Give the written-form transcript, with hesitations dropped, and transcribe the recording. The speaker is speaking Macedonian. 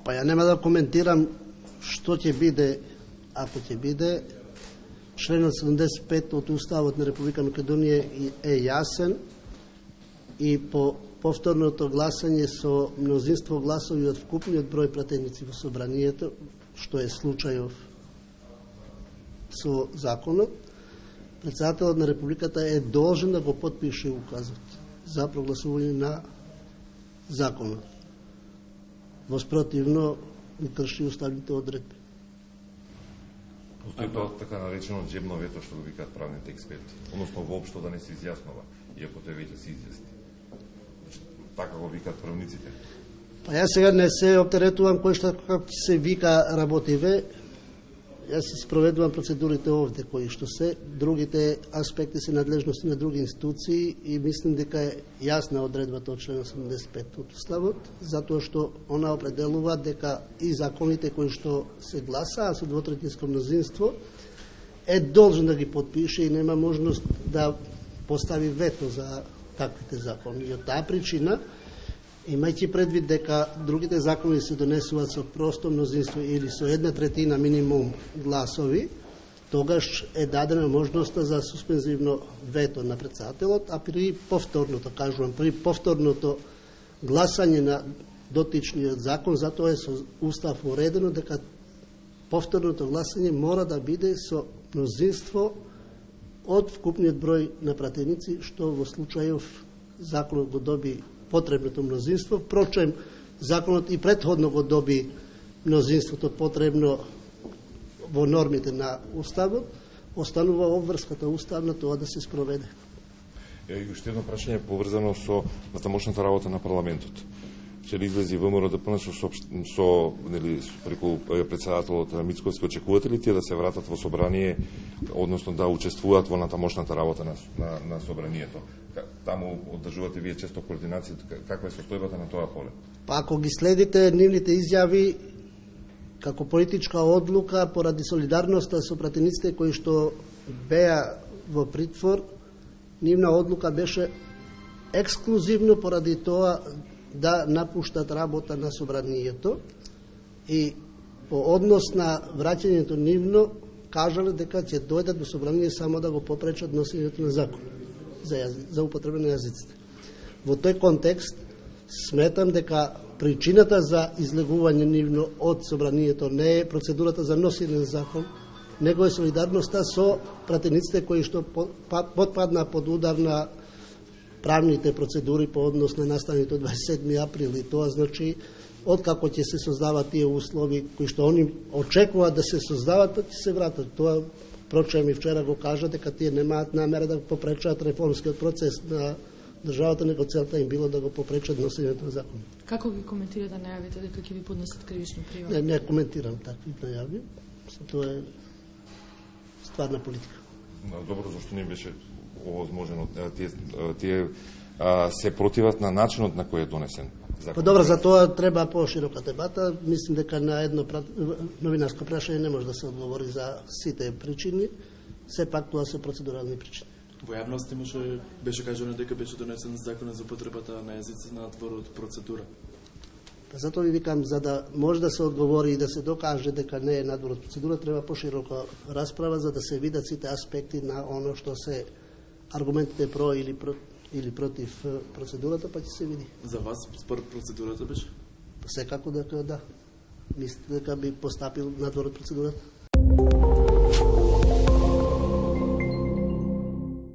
Па ја нема да коментирам што ќе биде, ако ќе биде. Членот 75 од Уставот на Република Македонија е јасен и по повторното гласање со мнозинство гласови од вкупниот број пратеници во собранието, што е случајов со законот, председателот на Републиката е должен да го потпише указот за прогласување на законот. Воспротивно ги крши уставните одредби. Постои тоа така наречено джебно вето што го викаат правните експерти, односно воопшто да не се изјаснува, иако тој веќе се изјасни. Така го викаат правниците. Па јас сега не се оптеретувам кој што како се вика работиве. Јас се спроведувам процедурите овде кои што се, другите аспекти се надлежности на други институции и мислам дека е јасна одредбата од член 85 од Уставот, затоа што она определува дека и законите кои што се гласаа со двотретинско мнозинство е должен да ги потпише и нема можност да постави вето за таквите закони. И од таа причина, имајќи предвид дека другите закони се донесуваат со просто мнозинство или со 1/3 минимум гласови, тогаш е дадена можноста за суспензивно вето на председателот, а при повторното, кажувам, при повторното гласање на дотичниот закон, затоа е со Устав уредено дека повторното гласање мора да биде со мнозинство од вкупниот број на пратеници, што во случајов законот го доби потребното мнозинство. Впрочем, законот и претходно го доби мнозинството потребно во нормите на Уставот, останува обврската уставна тоа да се спроведе. И уште едно прашање поврзано со тамошната работа на парламентот. Вчера излези ВМРО ДПН со преку председателот Мицковски. Очекувате ли тие да се вратат во собрание, односно да учествуваат во натамошната работа на собранието? Таму одржувате вие често координацијата, каква е состојбата на тоа поле? Па ако ги следите нивните изјави како политичка одлука поради солидарноста со пратениците кои што беа во притвор, нивна одлука беше ексклузивно поради тоа да напуштат работа на собранието и по однос на враќањето нивно кажале дека ќе дојдат до собрание само да го попречат носењето на закон за употреба на јазиците. Во тој контекст сметам дека причината за излегување нивно од собранието не е процедурата за носење на закон, него е солидарноста со пратениците кои што потпадна под удар на правните процедури по однос на настаните од 27 април. И тоа значи, откако ќе се создават тие услови кои што они очекуваат да се создават, па ќе се вратат. Тоа, впрочем, и вчера го кажа дека тие немаат намера да попречат реформскиот процес на државата, него целта им било да го попречат носењето на закон. Како ги коментирате најавите дека ќе ви поднесат кривична прижива? Не коментирам такви најави. Тоа е стварна политика. Добро, зашто не беше овозможено? Тие се противат на начинот на кој е донесен закон. Па добро, за тоа треба поширока дебата. Мислим дека на едно новинарско прашање не може да се одговори за сите причини. Сепак тоа се процедурални причини. Во јавност беше кажано дека беше донесен законот за потребата на јазици надвор од процедура. Па затоа ви викам, за да може да се одговори и да се докаже дека не е надвор од процедура, треба поширока расправа за да се видат сите аспекти на оно што се аргументите про или против процедурата, па ќе се види. За вас според процедурата беше? Секако дека да. Мислите дека би постапил надвор од процедурата?